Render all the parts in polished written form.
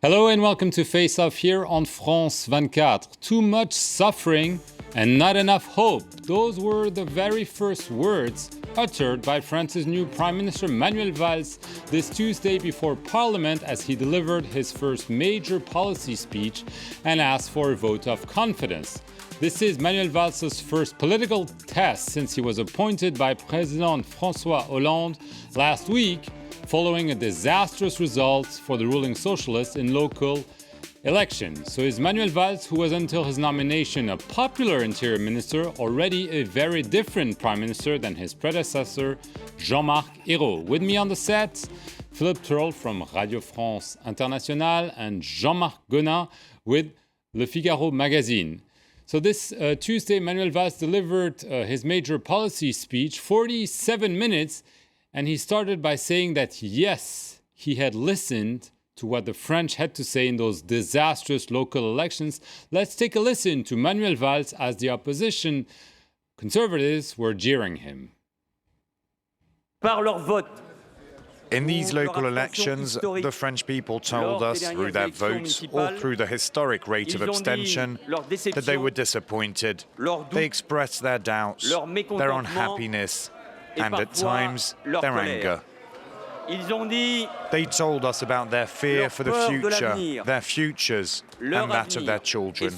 Hello and welcome to Face Off here on France 24. Too much suffering and not enough hope. Those were the very first words uttered by France's new Prime Minister Manuel Valls this Tuesday before Parliament as he delivered his first major policy speech and asked for a vote of confidence. This is Manuel Valls' first political test since he was appointed by President François Hollande last week, following a disastrous result for the ruling socialists in local elections. So is Manuel Valls, who was until his nomination a popular interior minister, already a very different prime minister than his predecessor, Jean-Marc Ayrault. With me on the set, Philippe Turle from Radio France Internationale and Jean-Marc Gonin with Le Figaro magazine. So this Tuesday, Manuel Valls delivered his major policy speech, 47 minutes, and he started by saying that, yes, he had listened to what the French had to say in those disastrous local elections. Let's take a listen to Manuel Valls as the opposition conservatives were jeering him. In these local elections, the French people told us through their votes or through the historic rate of abstention that they were disappointed. They expressed their doubts, their unhappiness, and at times, their anger. They told us about their fear for the future, their futures, and that of their children.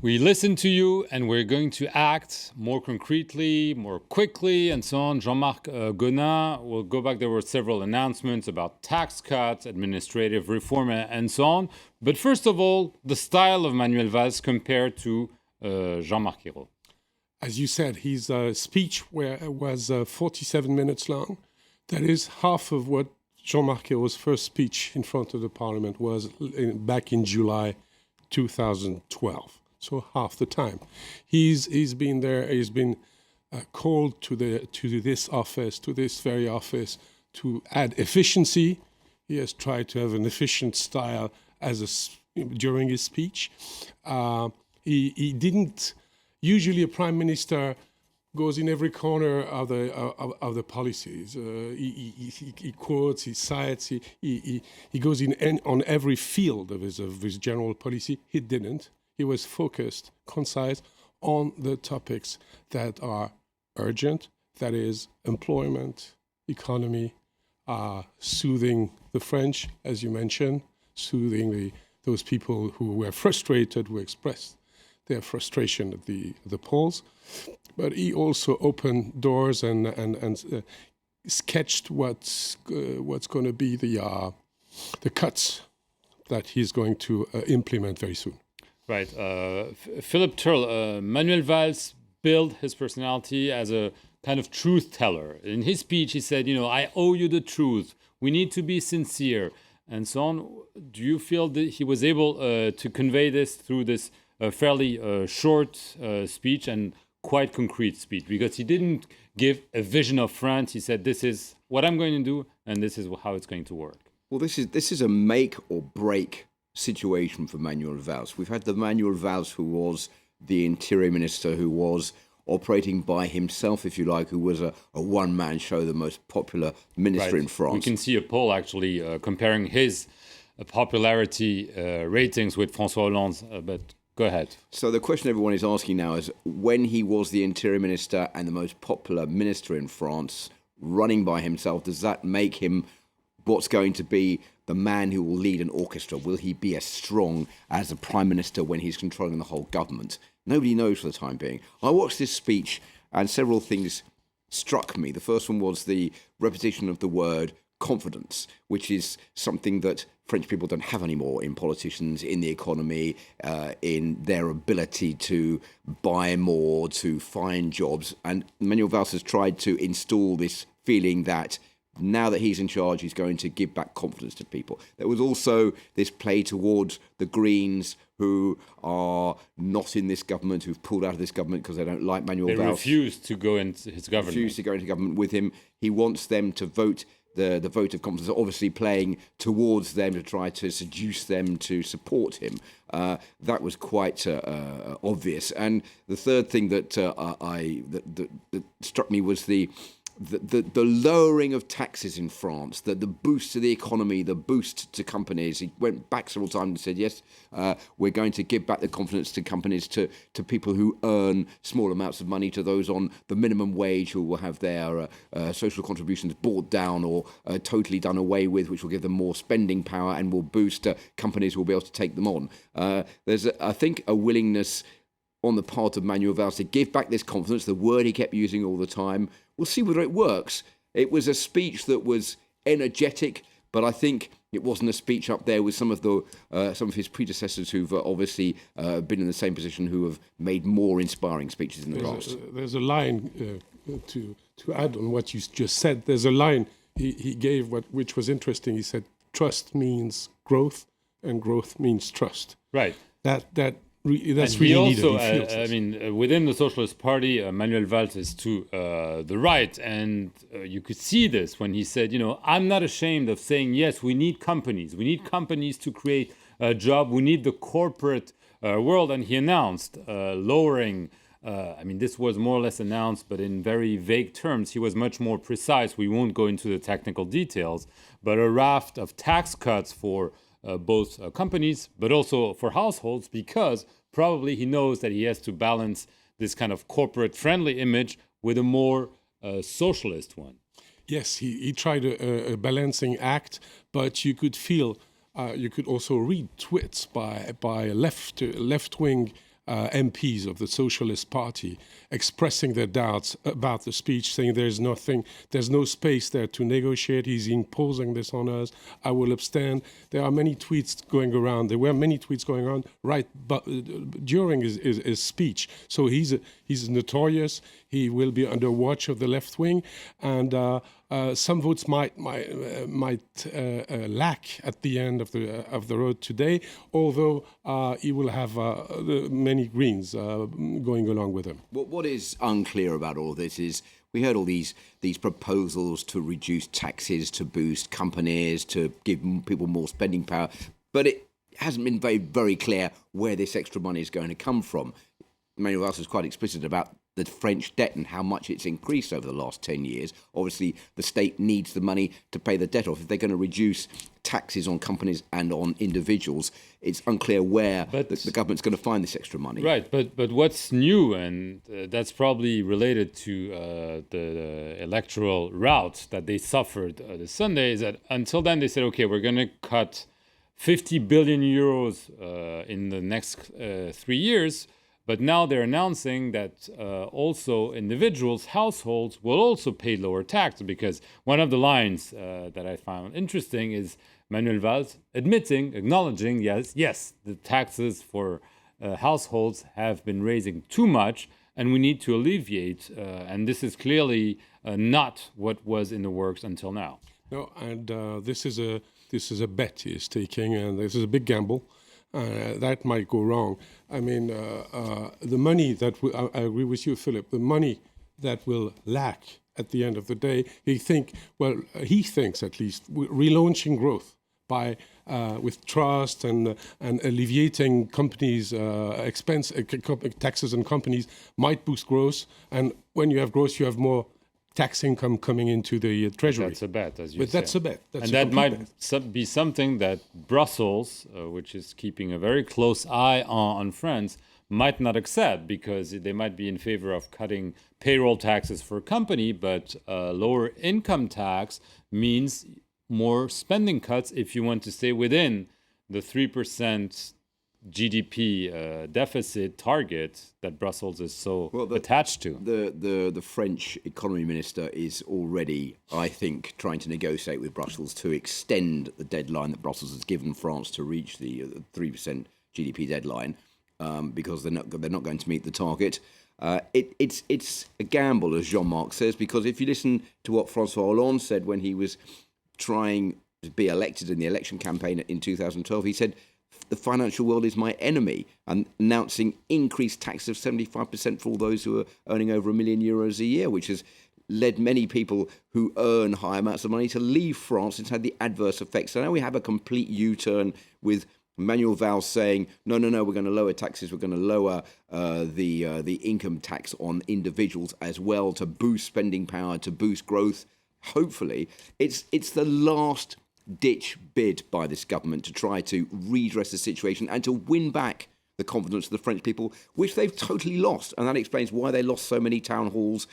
We listened to you, and we're going to act more concretely, more quickly, and so on. Jean-Marc Gonin will go back. There were several announcements about tax cuts, administrative reform, and so on. But first of all, the style of Manuel Valls compared to Jean-Marc Ayrault. As you said, his speech was 47 minutes long. That is half of what Jean-Marc Ayrault's first speech in front of the Parliament was back in July 2012. So half the time. He's been there. He's been called to this office, to this very office, to add efficiency. He has tried to have an efficient style during his speech. He didn't. Usually, a prime minister goes in every corner of the policies. He quotes, he cites, he goes in on every field of his general policy. He didn't. He was focused, concise, on the topics that are urgent. That is employment, economy, soothing the French, as you mentioned, soothing those people who were frustrated, who expressed their frustration at the polls, but he also opened doors and sketched what's going to be the cuts that he's going to implement very soon. Right, Philippe Turle, Manuel Valls built his personality as a kind of truth teller. In his speech, he said, I owe you the truth. We need to be sincere, and so on. Do you feel that he was able to convey this through this fairly short speech and quite concrete speech, because he didn't give a vision of France. He said, this is what I'm going to do, and this is how it's going to work. Well, this is a make or break situation for Manuel Valls. We've had the Manuel Valls who was the interior minister, who was operating by himself, if you like, who was a one-man show, the most popular minister in France. We can see a poll actually comparing his popularity ratings with François Hollande's, but go ahead. So the question everyone is asking now is, when he was the interior minister and the most popular minister in France, running by himself, does that make him what's going to be the man who will lead an orchestra? Will he be as strong as the prime minister when he's controlling the whole government? Nobody knows for the time being. I watched this speech and several things struck me. The first one was the repetition of the word confidence, which is something that French people don't have anymore in politicians, in the economy, in their ability to buy more, to find jobs. And Manuel Valls has tried to install this feeling that now that he's in charge, he's going to give back confidence to people. There was also this play towards the Greens, who are not in this government, who've pulled out of this government because they don't like Manuel Valls. They refuse to go into his government. Refuse to go into government with him. He wants them to vote the vote of confidence, obviously playing towards them to try to seduce them to support him. That was quite obvious. And the third thing that that struck me was the the lowering of taxes in France, the boost to the economy, the boost to companies. He went back several times and said, yes, we're going to give back the confidence to companies, to people who earn small amounts of money, to those on the minimum wage who will have their social contributions brought down or totally done away with, which will give them more spending power and will boost companies who will be able to take them on. There's, I think, a willingness on the part of Manuel Valls to give back this confidence, the word he kept using all the time. We'll see whether it works. It was a speech that was energetic, but I think it wasn't a speech up there with some of his predecessors who've obviously been in the same position, who have made more inspiring speeches in the past. There's a line to add on what you just said. There's a line he gave which was interesting. He said, "Trust means growth, and growth means trust." Right. That's and really he also, needed. within the Socialist Party, Manuel Valls is to the right, and you could see this when he said, I'm not ashamed of saying, yes, we need companies. We need companies to create a job. We need the corporate world. And he announced lowering, this was more or less announced, but in very vague terms. He was much more precise. We won't go into the technical details, but a raft of tax cuts for both companies, but also for households, because probably he knows that he has to balance this kind of corporate-friendly image with a more socialist one. Yes, he tried a balancing act, but you could feel, you could also read tweets by left-wing MPs of the Socialist Party expressing their doubts about the speech, saying there's no space there to negotiate. He's imposing this on us. I will abstain. There were many tweets going around right during his speech. So he's notorious. He will be under watch of the left wing, and some votes might lack at the end of the road today. Although he will have many Greens going along with him. What is unclear about all this is we heard all these proposals to reduce taxes, to boost companies, to give people more spending power, but it hasn't been very, very clear where this extra money is going to come from. Manuel Valls was quite explicit about the French debt and how much it's increased over the last 10 years. Obviously, the state needs the money to pay the debt off. If they're going to reduce taxes on companies and on individuals, it's unclear where the government's going to find this extra money. Right, but what's new, and that's probably related to the electoral rout that they suffered this Sunday, is that until then they said, okay, we're going to cut 50 billion euros in the next 3 years. But now they're announcing that also individuals, households, will also pay lower tax, because one of the lines that I found interesting is Manuel Valls acknowledging, yes, the taxes for households have been raising too much, and we need to alleviate. And this is clearly not what was in the works until now. No, and this is a bet he is taking, and this is a big gamble. That might go wrong. I mean, the money that I agree with you, Philip. The money that will lack at the end of the day, he thinks at least relaunching growth by with trust and alleviating companies' taxes on companies might boost growth. And when you have growth, you have more tax income coming into the treasury. That's a bet, as you said. But that's a bet. And that might be something that Brussels, which is keeping a very close eye on France, might not accept, because they might be in favor of cutting payroll taxes for a company, but lower income tax means more spending cuts if you want to stay within the 3% GDP deficit target that Brussels is so attached to. The French economy minister is already, I think, trying to negotiate with Brussels to extend the deadline that Brussels has given France to reach the 3% GDP deadline, because they're not going to meet the target. It's a gamble, as Jean-Marc says, because if you listen to what François Hollande said when he was trying to be elected in the election campaign in 2012, he said, the financial world is my enemy, and announcing increased tax of 75% for all those who are earning over €1 million a year, which has led many people who earn high amounts of money to leave France. It's had the adverse effects. So now we have a complete U-turn with Manuel Valls saying, no, we're going to lower taxes, we're going to lower the income tax on individuals as well to boost spending power, to boost growth. Hopefully, it's the last ditch bid by this government to try to redress the situation and to win back the confidence of the French people, which they've totally lost. And that explains why they lost so many town halls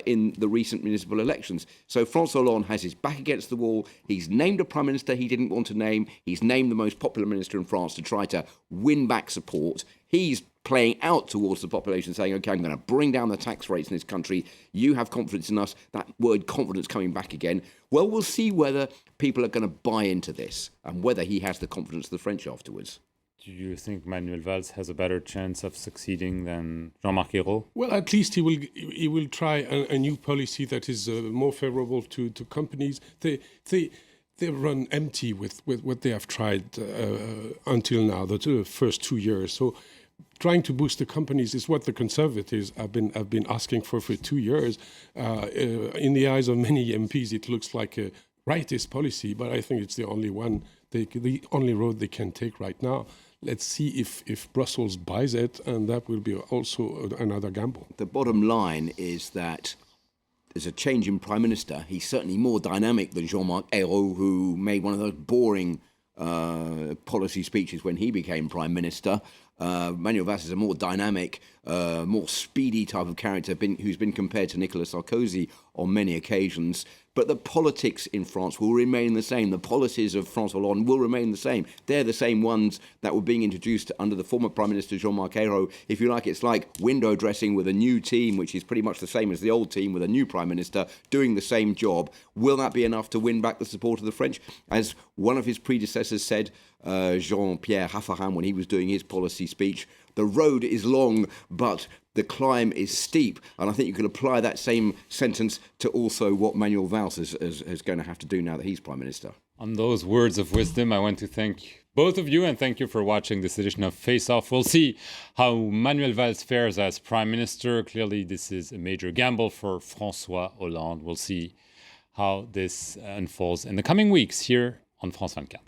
in the recent municipal elections. So François Hollande has his back against the wall. He's named a prime minister he didn't want to name. He's named the most popular minister in France to try to win back support. He's playing out towards the population, saying, OK, I'm going to bring down the tax rates in this country. You have confidence in us. That word confidence coming back again. Well, we'll see whether people are going to buy into this and whether he has the confidence of the French afterwards. Do you think Manuel Valls has a better chance of succeeding than Jean-Marc Ayrault? Well, at least he will try a new policy that is more favorable to companies. They run empty with what they have tried until now, the first 2 years. So trying to boost the companies is what the Conservatives have been asking for 2 years. In the eyes of many MPs, it looks like a rightist policy, but I think it's the only one, the only road they can take right now. Let's see if Brussels buys it, and that will be also another gamble. The bottom line is that there's a change in Prime Minister. He's certainly more dynamic than Jean-Marc Ayrault, who made one of those boring policy speeches when he became Prime Minister. Manuel Valls is a more dynamic, more speedy type of character who's been compared to Nicolas Sarkozy on many occasions. But the politics in France will remain the same. The policies of François Hollande will remain the same. They're the same ones that were being introduced under the former Prime Minister Jean-Marc Ayrault. If you like, it's like window dressing with a new team, which is pretty much the same as the old team, with a new Prime Minister doing the same job. Will that be enough to win back the support of the French? As one of his predecessors said, Jean-Pierre Raffarin, when he was doing his policy speech, the road is long, but the climb is steep. And I think you can apply that same sentence to also what Manuel Valls is going to have to do now that he's Prime Minister. On those words of wisdom, I want to thank both of you and thank you for watching this edition of Face Off. We'll see how Manuel Valls fares as Prime Minister. Clearly, this is a major gamble for François Hollande. We'll see how this unfolds in the coming weeks here on France 24.